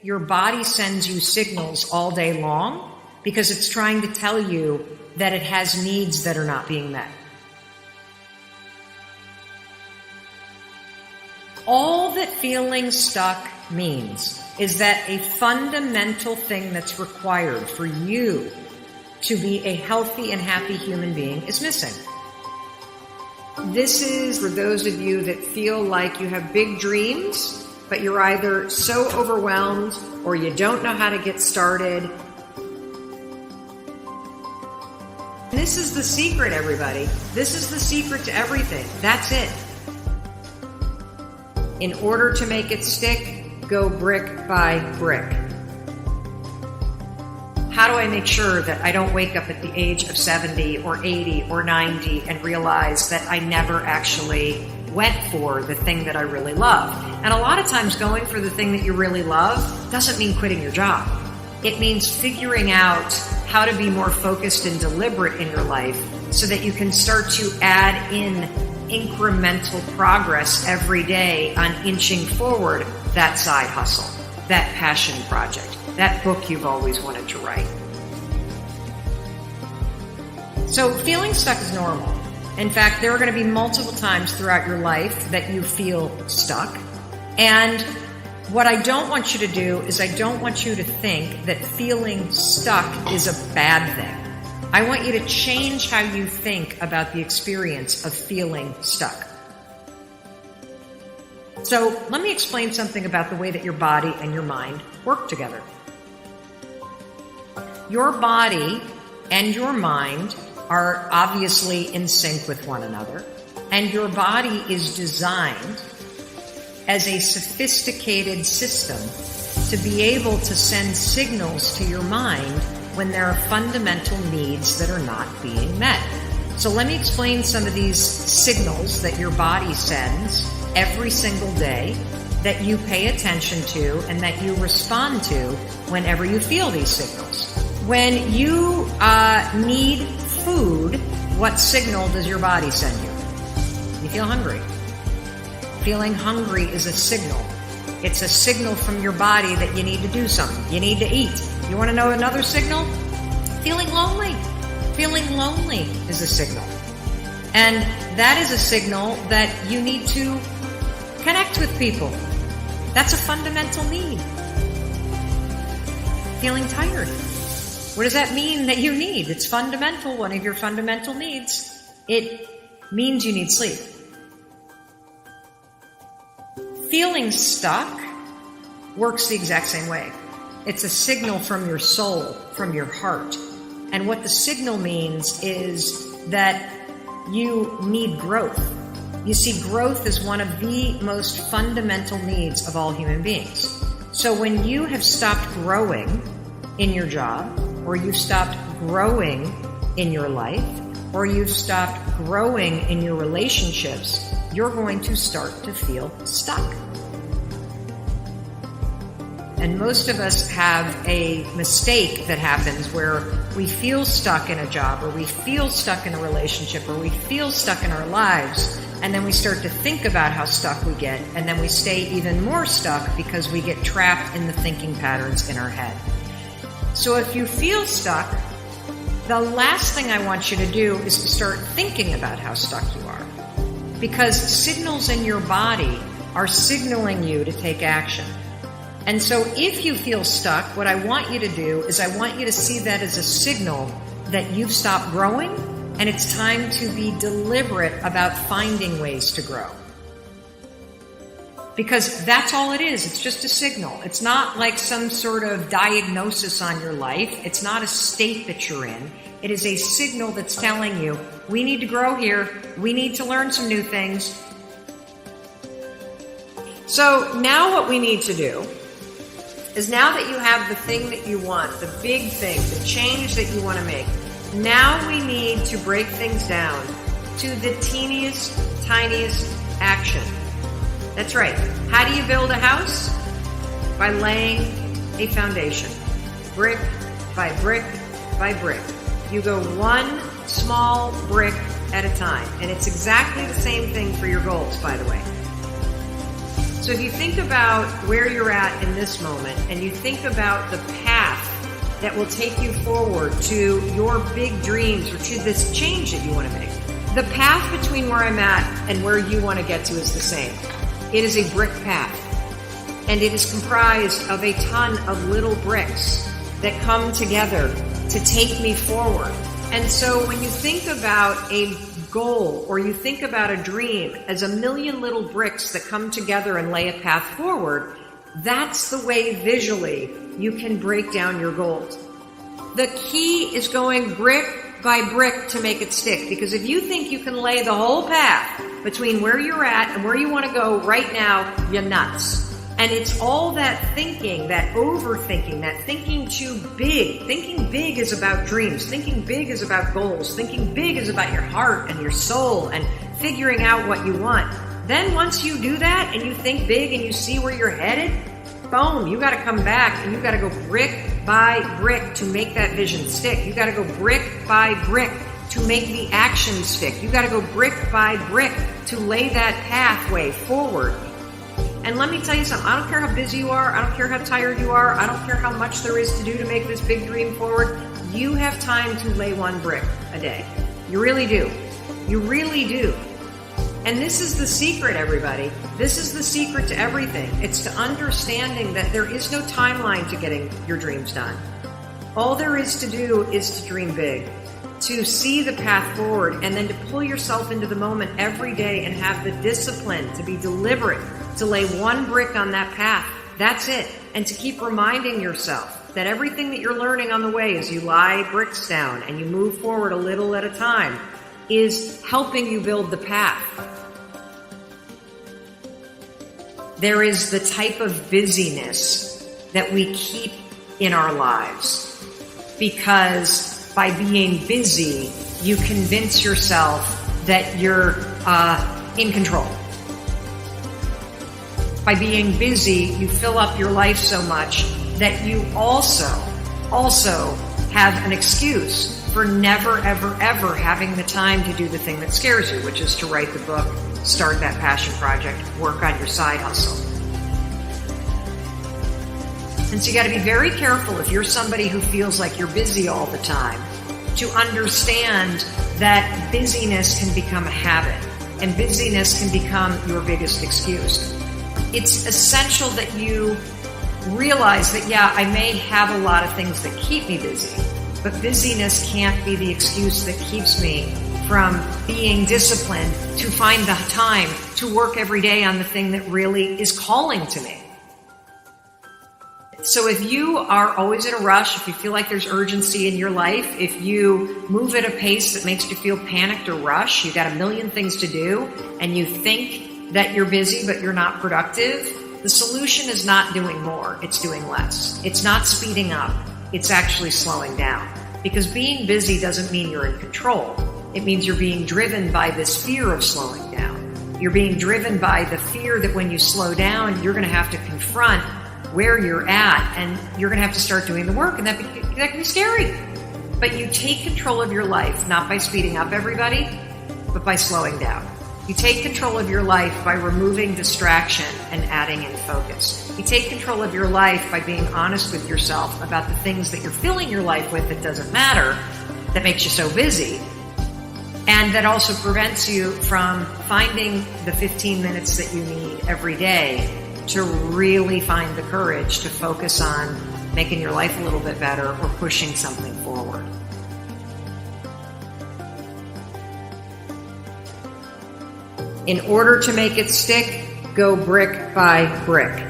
Your body sends you signals all day long because it's trying to tell you that it has needs that are not being met. All that feeling stuck means is that a fundamental thing that's required for you to be a healthy and happy human being is missing. This is for those of you that feel like you have big dreams, but you're either so overwhelmed or you don't know how to get started. This is the secret, everybody. This is the secret to everything. That's it. In order to make it stick, go brick by brick. How do I make sure that I don't wake up at the age of 70 or 80 or 90 and realize that I never actually went for the thing that I really love? And a lot of times going for the thing that you really love doesn't mean quitting your job. It means figuring out how to be more focused and deliberate in your life so that you can start to add in incremental progress every day on inching forward that side hustle, that passion project, that book you've always wanted to write. So feeling stuck is normal. In fact, there are going to be multiple times throughout your life that you feel stuck. And what I don't want you to do is I don't want you to think that feeling stuck is a bad thing. I want you to change how you think about the experience of feeling stuck. So let me explain something about the way that your body and your mind work together. Your body and your mind are obviously in sync with one another, and your body is designed as a sophisticated system to be able to send signals to your mind when there are fundamental needs that are not being met. So let me explain some of these signals that your body sends every single day that you pay attention to and that you respond to whenever you feel these signals. When you need food, what signal does your body send you? You feel hungry. Feeling hungry is a signal. It's a signal from your body that you need to do something. You need to eat. You want to know another signal? Feeling lonely. Feeling lonely is a signal. And that is a signal that you need to connect with people. That's a fundamental need. Feeling tired. What does that mean that you need? It's fundamental, one of your fundamental needs. It means you need sleep. Feeling stuck works the exact same way. It's a signal from your soul, from your heart. And what the signal means is that you need growth. You see, growth is one of the most fundamental needs of all human beings. So when you have stopped growing in your job, or you've stopped growing in your life, or you've stopped growing in your relationships, you're going to start to feel stuck. And most of us have a mistake that happens where we feel stuck in a job, or we feel stuck in a relationship, or we feel stuck in our lives, and then we start to think about how stuck we get, and then we stay even more stuck because we get trapped in the thinking patterns in our head. So if you feel stuck, the last thing I want you to do is to start thinking about how stuck you are. Because signals in your body are signaling you to take action. And so if you feel stuck, what I want you to do is I want you to see that as a signal that you've stopped growing, and it's time to be deliberate about finding ways to grow. Because that's all it is. It's just a signal. It's not like some sort of diagnosis on your life. It's not a state that you're in. It is a signal that's telling you, we need to grow here. We need to learn some new things. So now what we need to do is, now that you have the thing that you want, the big thing, the change that you want to make, now we need to break things down to the teeniest, tiniest action. That's right. How do you build a house? By laying a foundation. Brick by brick by brick. You go one small brick at a time. And it's exactly the same thing for your goals, by the way. So So if you think about where you're at in this moment and you think about the path that will take you forward to your big dreams or to this change that you want to make, the path between where I'm at and where you want to get to is the same. It is a brick path, and it is comprised of a ton of little bricks that come together to take me forward. And so when you think about a goal or you think about a dream as a million little bricks that come together and lay a path forward, that's the way visually you can break down your goals. The key is going brick by brick to make it stick, because if you think you can lay the whole path between where you're at and where you want to go right now, you're nuts. And it's all that thinking, that overthinking, that thinking too big. Thinking big is about dreams. Thinking big is about goals. Thinking big is about your heart and your soul and figuring out what you want. Then once you do that and you think big and you see where you're headed, boom, you got to come back and you got to go brick by brick to make that vision stick. You got to go brick by brick to make the action stick. You got to go brick by brick to lay that pathway forward. And let me tell you something, I don't care how busy you are, I don't care how tired you are, I don't care how much there is to do to make this big dream forward, you have time to lay one brick a day. You really do. You really do. And this is the secret, everybody. This is the secret to everything. It's to understanding that there is no timeline to getting your dreams done. All there is to do is to dream big, to see the path forward, and then to pull yourself into the moment every day and have the discipline to be deliberate, to lay one brick on that path. That's it. And to keep reminding yourself that everything that you're learning on the way as you lie bricks down and you move forward a little at a time is helping you build the path. There is the type of busyness that we keep in our lives, because by being busy, you convince yourself that you're in control. By being busy, you fill up your life so much that you also have an excuse for never, ever, ever having the time to do the thing that scares you, which is to write the book, start that passion project, work on your side hustle. And so you got to be very careful, if you're somebody who feels like you're busy all the time, to understand that busyness can become a habit and busyness can become your biggest excuse. It's essential that you realize that, yeah, I may have a lot of things that keep me busy, but busyness can't be the excuse that keeps me from being disciplined to find the time to work every day on the thing that really is calling to me. So if you are always in a rush, if you feel like there's urgency in your life, if you move at a pace that makes you feel panicked or rushed, you got a million things to do, and you think that you're busy but you're not productive, the solution is not doing more, it's doing less. It's not speeding up, it's actually slowing down. Because being busy doesn't mean you're in control. It means you're being driven by this fear of slowing down. You're being driven by the fear that when you slow down, you're going to have to confront where you're at, and you're going to have to start doing the work, and that can be scary. But you take control of your life, not by speeding up, everybody, but by slowing down. You take control of your life by removing distraction and adding in focus. You take control of your life by being honest with yourself about the things that you're filling your life with that doesn't matter, that makes you so busy, and that also prevents you from finding the 15 minutes that you need every day to really find the courage to focus on making your life a little bit better or pushing something forward. In order to make it stick, go brick by brick.